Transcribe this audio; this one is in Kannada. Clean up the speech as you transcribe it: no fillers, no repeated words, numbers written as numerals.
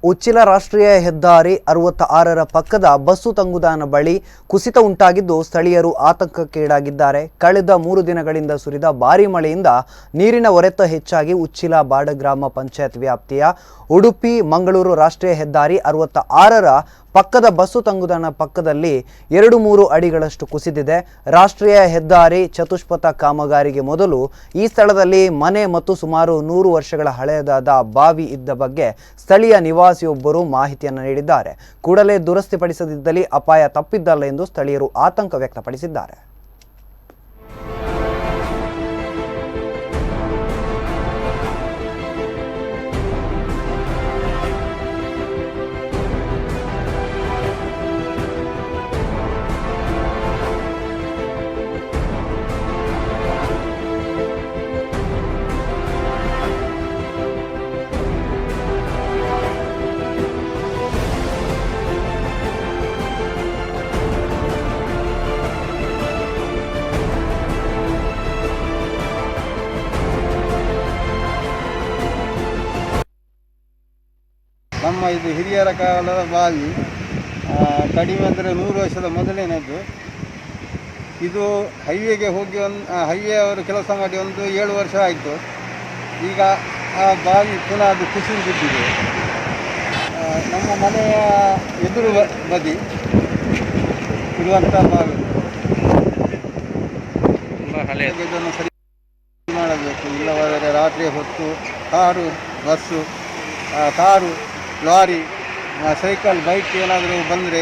ಉಚ್ಚಿಲ ರಾಷ್ಟ್ರೀಯ ಹೆದ್ದಾರಿ 66ರ ಪಕ್ಕದ ಬಸ್ಸು ತಂಗುದಾಣ ಬಳಿ ಕುಸಿತ ಉಂಟಾಗಿದ್ದು ಸ್ಥಳೀಯರು ಆತಂಕಕ್ಕೀಡಾಗಿದ್ದಾರೆ. ಕಳೆದ 3 ದಿನಗಳಿಂದ ಸುರಿದ ಭಾರೀ ಮಳೆಯಿಂದ ನೀರಿನ ಹೊರೆತ ಹೆಚ್ಚಾಗಿ ಉಚ್ಚಿಲ ಬಾಡಗ್ರಾಮ ಪಂಚಾಯತ್ ವ್ಯಾಪ್ತಿಯ ಉಡುಪಿ ಮಂಗಳೂರು ರಾಷ್ಟ್ರೀಯ ಹೆದ್ದಾರಿ 66ರ ಪಕ್ಕದ ಬಸ್ಸು ತಂಗುದಾಣ ಪಕ್ಕದಲ್ಲಿ 2-3 ಅಡಿಗಳಷ್ಟು ಕುಸಿದಿದೆ. ರಾಷ್ಟ್ರೀಯ ಹೆದ್ದಾರಿ ಚತುಷ್ಪಥ ಕಾಮಗಾರಿಗೆ ಮೊದಲು ಈ ಸ್ಥಳದಲ್ಲಿ ಮನೆ ಮತ್ತು ಸುಮಾರು 100 ವರ್ಷಗಳ ಹಳೆಯದಾದ ಬಾವಿ ಇದ್ದ ಬಗ್ಗೆ ಸ್ಥಳೀಯ ನಿವಾಸಿಯೊಬ್ಬರು ಮಾಹಿತಿಯನ್ನು ನೀಡಿದ್ದಾರೆ. ಕೂಡಲೇ ದುರಸ್ತಿಪಡಿಸದಿದ್ದಲ್ಲಿ ಅಪಾಯ ತಪ್ಪಿದ್ದಲ್ಲ ಎಂದು ಸ್ಥಳೀಯರು ಆತಂಕ ವ್ಯಕ್ತಪಡಿಸಿದ್ದಾರೆ. ನಮ್ಮ ಇದು ಹಿರಿಯರ ಕಾಲದ ಬಾವಿ, ಕಡಿಮೆ ಅಂದರೆ 100 ವರ್ಷದ ಮೊದಲೇನದ್ದು. ಇದು ಹೈವೇಗೆ ಹೋಗಿ ಹೈವೇ ಅವರು ಕೆಲಸ ಮಾಡಿ 7 ವರ್ಷ ಆಯಿತು. ಈಗ ಆ ಬಾವಿ ಪುನಃ ಅದು ಕುಸಿದು ಬಿದ್ದಿದೆ. ನಮ್ಮ ಮನೆಯ ಎದುರು ಬದಿ ಇರುವಂಥ ಬಾವಿ ಇದನ್ನು ಸರಿ ಮಾಡಬೇಕು. ಇಲ್ಲವಾದರೆ ರಾತ್ರಿ ಹೊತ್ತು car, bus, car, lorry, cycle, bike ಏನಾದರೂ ಬಂದರೆ